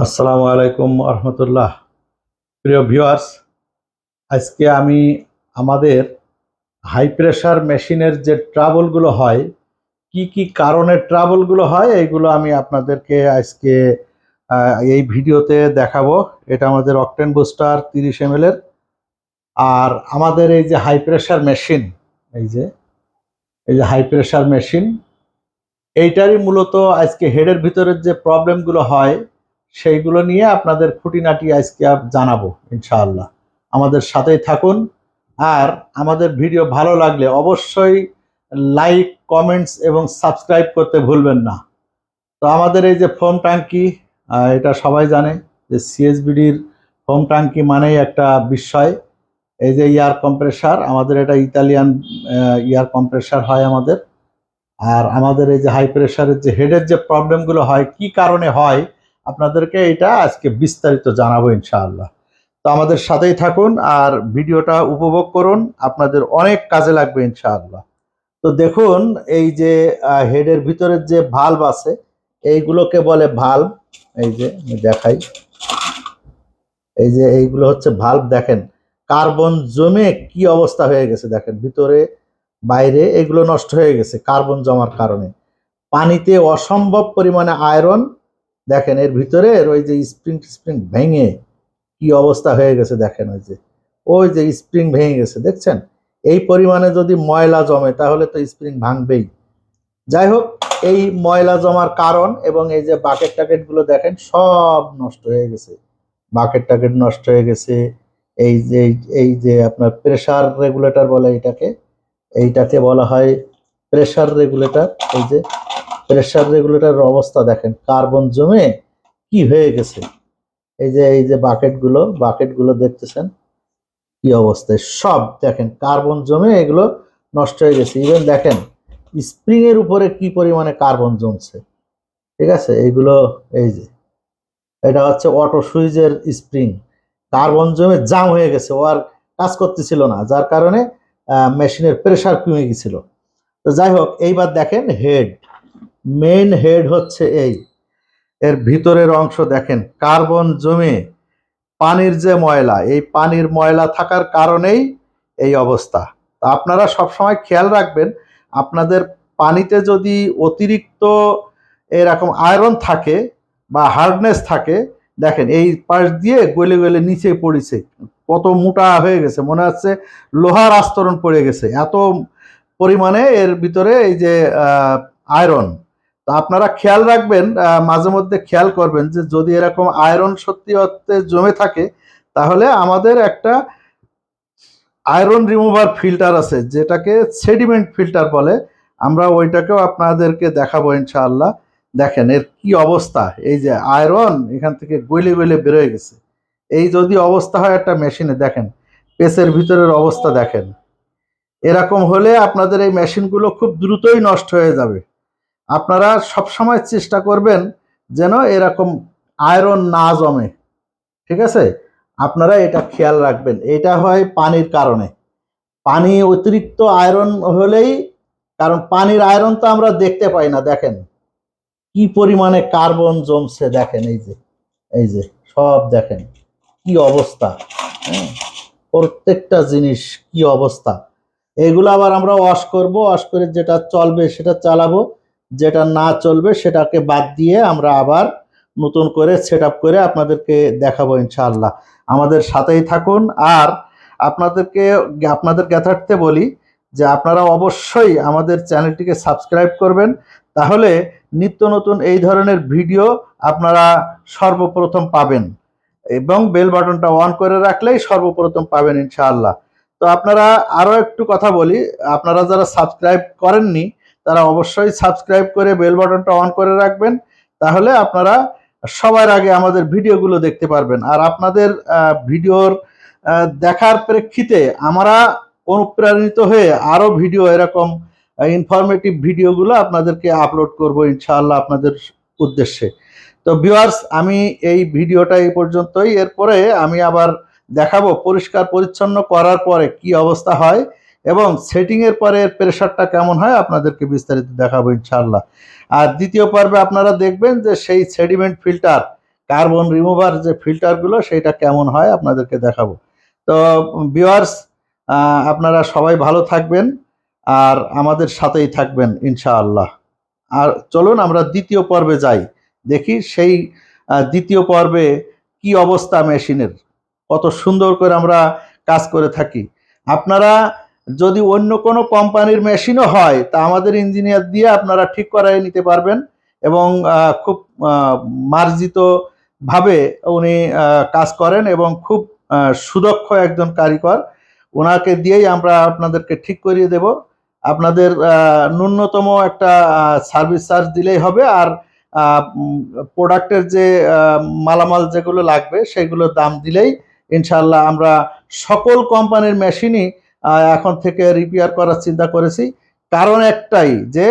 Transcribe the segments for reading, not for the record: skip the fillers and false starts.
আসসালামু আলাইকুম রহমতুল্লাহ। প্রিয় ভিউয়ার্স, আজকে আমি আমাদের হাই প্রেশার মেশিনের যে ট্রাবলগুলো হয়, কি কি কারণে ট্রাবলগুলো হয়, এইগুলো আমি আপনাদেরকে আজকে এই ভিডিওতে দেখাবো। এটা আমাদের অকটেন বুস্টার 30 ml এর। আর আমাদের এই যে হাই প্রেশার মেশিন, এই যে হাই প্রেশার মেশিন, এইটারই মূলত আজকে হেডের ভিতরের যে প্রবলেমগুলো হয় সেইগুলো নিয়ে আপনাদের খুঁটিনাটি আজকে জানাবো ইনশাআল্লাহ। আমাদের সাথেই থাকুন। আর আমাদের ভিডিও ভালো লাগলে অবশ্যই লাইক, কমেন্টস এবং সাবস্ক্রাইব করতে ভুলবেন না। তো আমাদের এই যে ফোম ট্যাঙ্কি, এটা সবাই জানে যে সিএসবিডির ফোম ট্যাঙ্কি মানেই একটা বিস্ময়। এই যে এয়ার কম্প্রেসার, আমাদের এটা ইতালিয়ান এয়ার কম্প্রেসার হয় আমাদের। আর আমাদের এই যে হাই প্রেশারের যে হেডের যে প্রবলেমগুলো হয়, কি কারণে হয়, আপনাদেরকে এটা আজকে বিস্তারিত জানাবো ইনশাআল্লাহ। তো আমাদের সাথেই থাকুন আর ভিডিওটা উপভোগ করুন, আপনাদের অনেক কাজে লাগবে ইনশাআল্লাহ। তো দেখুন, এই যে হেডের ভিতরের যে ভালভ আছে, এইগুলোকে বলে ভালভ। এই যে আমি দেখাই, এই যে এইগুলো হচ্ছে ভালভ। দেখেন কার্বন জমে কি অবস্থা হয়ে গেছে, দেখেন ভিতরে বাইরে এগুলো নষ্ট হয়ে গেছে কার্বন জমার কারণে। পানিতে অসম্ভব পরিমাণে আয়রন, দেখেন এর ভিতরে ওই যে স্প্রিং স্প্রিং ভেঙে কি অবস্থা হয়ে গেছে। দেখেন ওই যে স্প্রিং ভেঙে গেছে, দেখছেন? এই পরিমাণে যদি ময়লা জমে তাহলে তো স্প্রিং ভাঙবেই। যাই হোক, এই ময়লা জমার কারণ এবং এই যে বাকেট টাকেট গুলো দেখেন সব নষ্ট হয়ে গেছে, বাকেট টাকেট নষ্ট হয়ে গেছে। এই যে আপনার প্রেসার রেগুলেটর বলে এটাকে, এইটাকে বলা হয় প্রেসার রেগুলেটর। এই যে প্রেসার রেগুলেটরের অবস্থা দেখেন, কার্বন জমে কি হয়ে গেছে। এই যে বাকেটগুলো দেখতেছেন কি অবস্থায়, সব দেখেন কার্বন জমে এগুলো নষ্ট হয়ে গেছে। ইভেন দেখেন স্প্রিং এর উপরে কি পরিমাণে কার্বন জমছে, ঠিক আছে? এইগুলো, এই যে এটা হচ্ছে অটো সুইচের স্প্রিং, কার্বন জমে জাম হয়ে গেছে, ও আর কাজ করতেছিল না, যার কারণে মেশিনের প্রেসার কমে গেছিল। তো যাই হোক, এইবার দেখেন হেড, মেইন হেড হচ্ছে এর ভিতরের অংশ দেখেন কার্বন জমে পানির যে ময়লা, এই পানির ময়লা থাকার কারণেই এই অবস্থা। তা আপনারা সবসময় খেয়াল রাখবেন, আপনাদের পানিতে যদি অতিরিক্ত এরকম আয়রন থাকে বা হার্ডনেস থাকে, দেখেন এই পাশ দিয়ে গলে গলে নিচে পড়েছে, কত মোটা হয়ে গেছে, মনে হচ্ছে লোহার আস্তরণ পড়ে গেছে, এত পরিমাণে এর ভিতরে এই যে আয়রন। তো আপনারা খেয়াল রাখবেন, মাঝে মধ্যে খেয়াল করবেন যে যদি এরকম আয়রন সত্যি অর্থে জমে থাকে, তাহলে আমাদের একটা আয়রন রিমুভার ফিল্টার আছে যেটাকে সেডিমেন্ট ফিল্টার বলে, আমরা ওইটাকেও আপনাদেরকে দেখাবো ইনশাআল্লাহ। দেখেন এর কি অবস্থা, এই যে আয়রন এখান থেকে গলে গলে বেরোয় গেছে। এই যদি অবস্থা হয় একটা মেশিনে, দেখেন পেসের ভিতরের অবস্থা দেখেন। এরকম হলে আপনাদের এই মেশিনগুলো খুব দ্রুতই নষ্ট হয়ে যাবে। আপনারা সবসময় চেষ্টা করবেন যেন এরকম আয়রন না জমে, ঠিক আছে? আপনারা এটা খেয়াল রাখবেন। এটা হয় পানির কারণে, পানি অতিরিক্ত আয়রন হলেই, কারণ পানির আয়রন তো আমরা দেখতে পাই না, দেখেন কি পরিমাণে কার্বন জমছে, দেখেন এই যে সব দেখেন কি অবস্থা। হ্যাঁ, প্রত্যেকটা জিনিস কি অবস্থা। এগুলো আবার আমরা ওয়াশ করব, ওয়াশ করে যেটা চলবে সেটা চালাবো, যেটা না চলবে সেটাকে বাদ দিয়ে আমরা আবার নতুন করে সেট আপ করে আপনাদেরকে দেখাবো ইনশাআল্লাহ। আমাদের সাথেই থাকুন। আর আপনাদের জ্ঞাতার্থে বলি যে আপনারা অবশ্যই আমাদের চ্যানেলটিকে সাবস্ক্রাইব করবেন, তাহলে নিত্য নতুন এই ধরনের ভিডিও আপনারা সর্বপ্রথম পাবেন, এবং বেল বাটনটা অন করে রাখলেই সর্বপ্রথম পাবেন ইনশাআল্লাহ। তো আপনারা আরও একটু কথা বলি, আপনারা যারা সাবস্ক্রাইব করেননি তারা অবশ্যই সাবস্ক্রাইব করে বেল বাটনটা অন করে রাখবেন, তাহলে আপনারা সবার আগে আমাদের ভিডিওগুলো দেখতে পারবেন। আর আপনাদের ভিডিওর দেখার প্রেক্ষিতে আমরা অনুপ্রাণিত হয়ে আরও ভিডিও এরকম ইনফরমেটিভ ভিডিওগুলো আপনাদেরকে আপলোড করব ইনশাআল্লাহ আপনাদের উদ্দেশ্যে। তো ভিউয়ার্স, আমি এই ভিডিওটা এই পর্যন্তই। এরপরে আমি আবার দেখাবো পরিষ্কার পরিচ্ছন্ন করার পরে কি অবস্থা হয় এবং সেটিংয়ের পরে প্রেশারটা কেমন হয় আপনাদেরকে বিস্তারিত দেখাবো ইনশাআল্লাহ। আর দ্বিতীয় পর্বে আপনারা দেখবেন যে সেই সেডিমেন্ট ফিল্টার কার্বন রিমুভার যে ফিল্টারগুলো সেটা কেমন হয় আপনাদেরকে দেখাবো। তো ভিউয়ার্স, আপনারা সবাই ভালো থাকবেন আর আমাদের সাথেই থাকবেন ইনশাআল্লাহ। আর চলুন আমরা দ্বিতীয় পর্বে যাই, দেখি সেই দ্বিতীয় পর্বে কি অবস্থা মেশিনের, কত সুন্দর করে আমরা কাজ করে থাকি। আপনারা যদি অন্য কোনো কোম্পানির মেশিনও হয় তা আমাদের ইঞ্জিনিয়ার দিয়ে আপনারা ঠিক করাই নিতে পারবেন এবং খুব মার্জিত ভাবে উনি কাজ করেন এবং খুব সুদক্ষ একজন কারিগর, ওনাকে দিয়েই আমরা আপনাদেরকে ঠিক করিয়ে দেব। আপনাদের ন্যূনতম একটা সার্ভিস চার্জ দিলেই হবে, আর প্রোডাক্টের যে মালামাল যেগুলো লাগবে সেগুলোর দাম দিলেই ইনশাল্লাহ আমরা সকল কোম্পানির মেশিনই এখন থেকে রিপেয়ার করার চিন্তা করেছি। কারণ একটাই, যে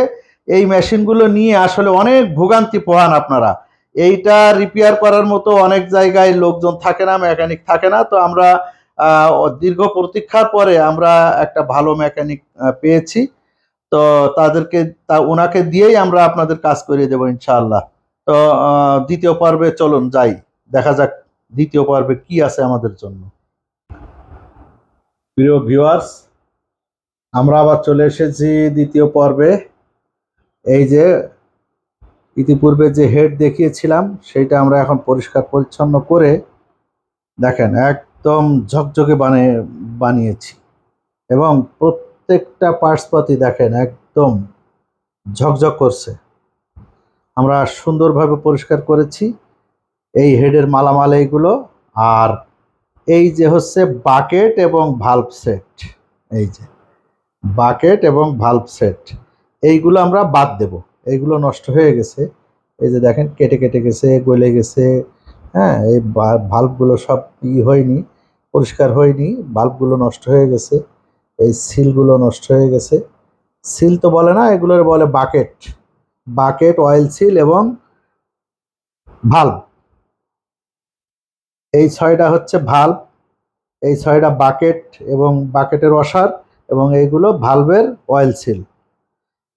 এই মেশিনগুলো নিয়ে আসলে অনেক ভোগান্তি পোহান আপনারা। এইটা রিপেয়ার করার মতো অনেক জায়গায় লোকজন থাকে না, মেকানিক থাকে না। তো আমরা দীর্ঘ প্রতীক্ষার পরে আমরা একটা ভালো মেকানিক পেয়েছি। তো ওনাকে দিয়েই আমরা আপনাদের কাজ করিয়ে দেবো ইনশাআল্লাহ। তো দ্বিতীয় পর্বে চলুন যাই, দেখা যাক দ্বিতীয় পর্বে কি আছে আমাদের জন্য। প্রিয় ভিউয়ার্স, আমরা আবার চলে এসেছি দ্বিতীয় পর্বে। এই যে ইতিপূর্বে যে হেড দেখিয়েছিলাম সেটা আমরা এখন পরিষ্কার পরিচ্ছন্ন করে দেখেন একদম ঝকঝকে বানিয়েছি এবং প্রত্যেকটা পার্টসপাতি দেখেন একদম ঝকঝক করছে। আমরা সুন্দরভাবে পরিষ্কার করেছি এই হেডের মালামাল এইগুলো। আর এই যে হচ্ছে বাকেট এবং ভাল্ব সেট, এই যে বাকেট এবং ভাল্ব সেট এইগুলো আমরা বাদ দেব, এইগুলো নষ্ট হয়ে গেছে। এই যে দেখেন কেটে কেটে গেছে, গলে গেছে। হ্যাঁ, এই ভাল্বগুলো সব হয়নি, পরিষ্কার হয়নি, ভাল্বগুলো নষ্ট হয়ে গেছে, এই সিলগুলো নষ্ট হয়ে গেছে। সিল তো বলে না, এগুলোর বলে বাকেট, বাকেট, অয়েল সিল এবং ভাল্ব। এই ছয়টা হচ্ছে ভাল্ব, এই ছয়টা বাকেট এবং বাকেটের ওয়াশার, এবং এইগুলো ভালভের অয়েল সিল,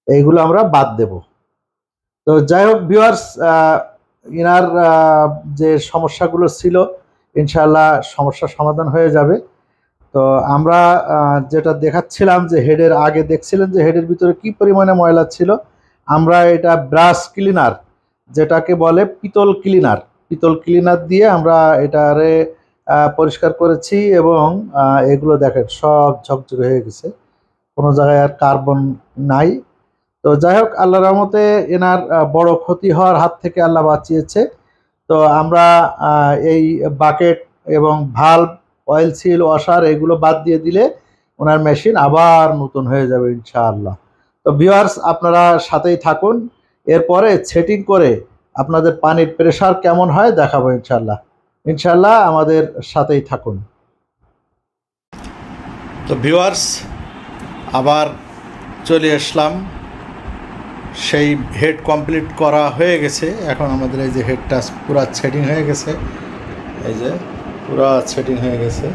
এইগুলো আমরা বাদ দেব। তো যাই হোক ভিউয়ার্স, ইনার যে সমস্যাগুলো ছিল ইনশাআল্লাহ সমস্যার সমাধান হয়ে যাবে। তো আমরা যেটা দেখাচ্ছিলাম যে হেডের আগে দেখছিলেন যে হেডের ভিতরে কি পরিমাণে ময়লা ছিল, আমরা এটা ব্রাশ ক্লিনার, যেটাকে বলে পিতল ক্লিনার, পিতল ক্লিনার দিয়ে আমরা এটারে পরিষ্কার করেছি এবং এগুলো দেখেন সব ঝকঝকে হয়ে গেছে, কোনো জায়গায় আর কার্বন নাই। তো যাই হোক, আল্লাহর রহমতে এনার বড় ক্ষতি হওয়ার হাত থেকে আল্লাহ বাঁচিয়েছে। তো আমরা এই বাকেট এবং ভাল্ব, অয়েল সিল, ওয়াশার এগুলো বাদ দিয়ে দিলে ওনার মেশিন আবার নতুন হয়ে যাবে ইনশাআল্লাহ। তো ভিউয়ার্স, আপনারা সাথেই থাকুন, এরপরে সেটিং করে আপনাদের পানির প্রেশার কেমন হয় দেখাবো ইনশাআল্লাহ। ইনশাআল্লাহ আমাদের সাথেই থাকুন। তো ভিউয়ার্স, আবার চলে আসলাম, সেই হেড কমপ্লিট করা হয়ে গেছে। এখন আমাদের এই যে হেডটা পুরা সেটিং হয়ে গেছে, এই যে পুরা সেটিং হয়ে গেছে,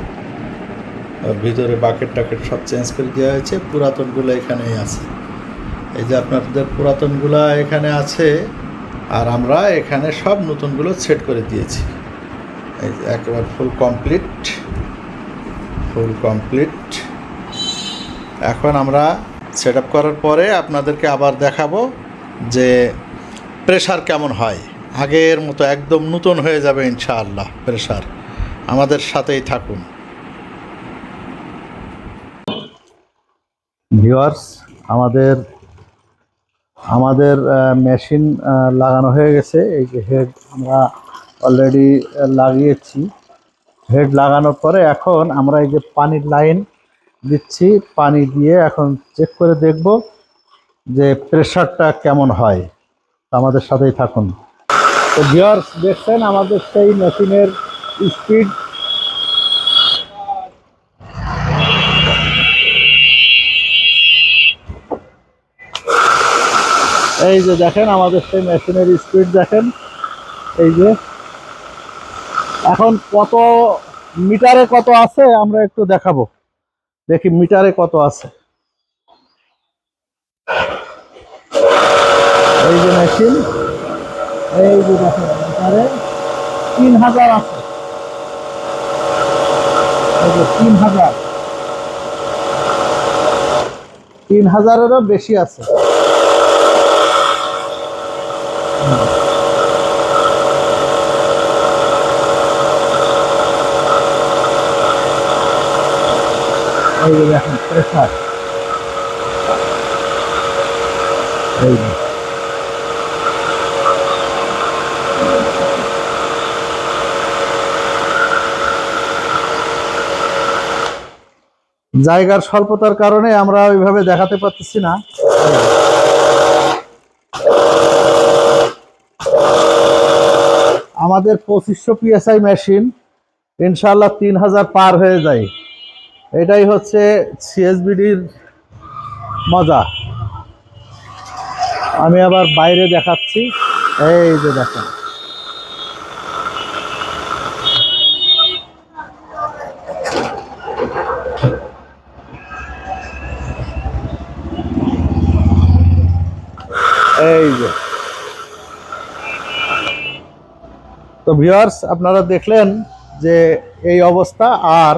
ভিতরে বাকেট টাকেট সব চেঞ্জ করে দেওয়া হয়েছে, পুরাতনগুলো এখানেই আছে। এই যে আপনাদের পুরাতনগুলো এখানে আছে, আর আমরা এখানে সব নতুনগুলো সেট করে দিয়েছি। এই যে একেবারে ফুল কমপ্লিট, ফুল কমপ্লিট। এখন আমরা সেট আপ করার পরে আপনাদেরকে আবার দেখাবো যে প্রেশার কেমন হয়। আগের মতো একদম নতুন হয়ে যাবে ইনশাআল্লাহ প্রেশার। আমাদের সাথেই থাকুন। ভিউয়ার্স, আমাদের মেশিন লাগানো হয়ে গেছে। এই যে হেড আমরা অলরেডি লাগিয়েছি। হেড লাগানোর পরে এখন আমরা এই যে পানির লাইন দিচ্ছি, পানি দিয়ে এখন চেক করে দেখব যে প্রেশারটা কেমন হয়। আমাদের সাথেই থাকুন। তো ভিউয়ার্স, দেখছেন আমাদের সেই মেশিনের স্পিড, এই যে দেখেন আমাদের সেই মেশিনের স্পিড দেখেন। এই যে এখন কত মিটারে কত আছে আমরা একটু দেখাবো, দেখি মিটারে কত আছে। এই যে মেশিন, এই যে দেখেন মিটারে 3000 আছে, 3000, 3000-এরও বেশি আছে। এই যে দেখেন প্রেসার, এই যে জায়গার স্বল্পতার কারণে আমরা ওইভাবে দেখাতে পারতেছি না। আমাদের 2500 PSI মেশিন ইনশাআল্লাহ 3000 পার হয়ে যায়। এটাই হচ্ছে সিএসবিডির মজা। আমি আবার বাইরে দেখাচ্ছি, এই যে দেখেন এই যে। তো ভিউয়ার্স, আপনারা দেখলেন যে এই অবস্থা। আর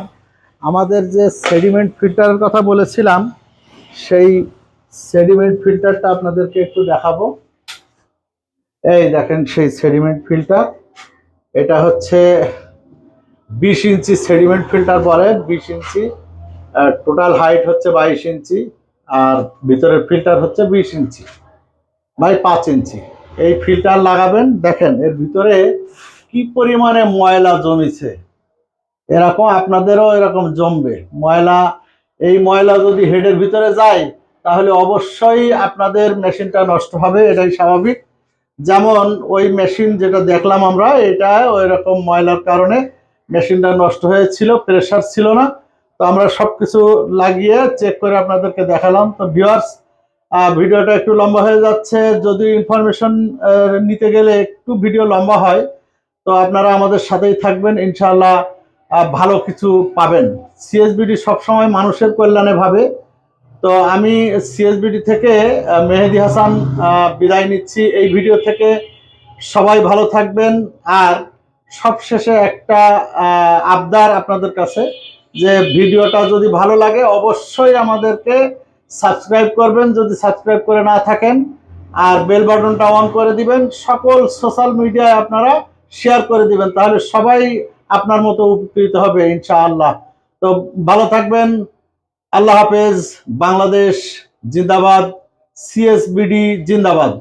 আমাদের যে সেডিমেন্ট ফিল্টারের কথা বলেছিলাম, সেই সেডিমেন্ট ফিল্টারটা আপনাদেরকে একটু দেখাবো। এই দেখেন সেই সেডিমেন্ট ফিল্টার। এটা হচ্ছে 20 ইঞ্চি সেডিমেন্ট ফিল্টার বলে, 20 ইঞ্চি। টোটাল হাইট হচ্ছে 22 ইঞ্চি, আর ভিতরের ফিল্টার হচ্ছে 20 ইঞ্চি বাই 5 ইঞ্চি। এই ফিল্টার লাগাবেন, দেখেন এর ভিতরে কি পরিমাণে ময়লা জমেছে। এরকম আপনাদেরও এরকম জমবে ময়লা। এই ময়লা যদি হেডের ভিতরে যায় তাহলে অবশ্যই আপনাদের মেশিনটা নষ্ট হবে, এটাই স্বাভাবিক। যেমন ওই মেশিন যেটা দেখলাম আমরা, এটা ওই রকম ময়লার কারণে মেশিনটা নষ্ট হয়েছিল, প্রেসার ছিল না। তো আমরা সবকিছু লাগিয়ে চেক করে আপনাদেরকে দেখালাম। তো ভিউয়ার্স, ভিডিওটা একটু লম্বা হয়ে যাচ্ছে। যদি ইনফরমেশন নিতে গেলে একটু ভিডিও লম্বা হয়, তো আপনারা আমাদের সাথেই থাকবেন, ইনশাআল্লাহ ভালো কিছু পাবেন। সিএসবিডি সবসময় মানুষের কল্যাণে ভাবে। তো আমি সিএসবিডি থেকে মেহেদি হাসান বিদায় নিচ্ছি এই ভিডিও থেকে। সবাই ভালো থাকবেন। আর সবশেষে একটা আবদার আপনাদের কাছে, যে ভিডিওটা যদি ভালো লাগে অবশ্যই আমাদেরকে সাবস্ক্রাইব করবেন যদি সাবস্ক্রাইব করে না থাকেন, আর বেল বাটনটা অন করে দিবেন। সকল সোশ্যাল মিডিয়ায় আপনারা শেয়ার করে দিবেন, তাহলে সবাই আপনার মতো উপকৃত হবে ইনশাআল্লাহ। তো ভালো থাকবেন। আল্লাহ হাফেজ। বাংলাদেশ জিন্দাবাদ, সিএসবিডি জিন্দাবাদ।